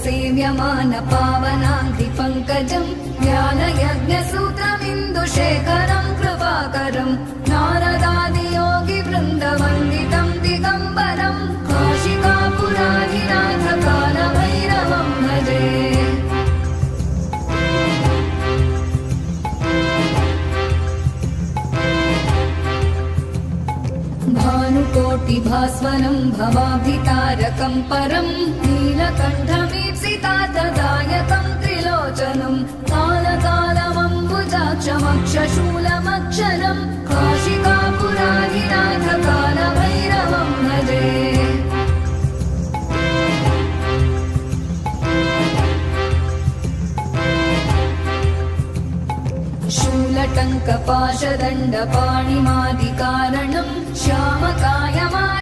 सेव्यमान पावनाङ्घ्रिपङ्कजं ज्ञानयज्ञसूत्रमिन्दुशेखरं कृपाकरं नारदादियोगिवृन्दवन्दितं दिगम्बरं काशिकापुराधिनाथ कालभैरवं भजे। भानुकोटिभास्वरं भवाभितारकं परं नीलकण्ठमीप्सितार्थदायकं त्रिलोचनं कालकालमम्बुजाक्षमक्षशूलमक्षरं काशिकापुराधिनाथ कालभैरवं भजे। शूलटङ्कपाशदण्डपाणिमादिकारणं श्यामकाय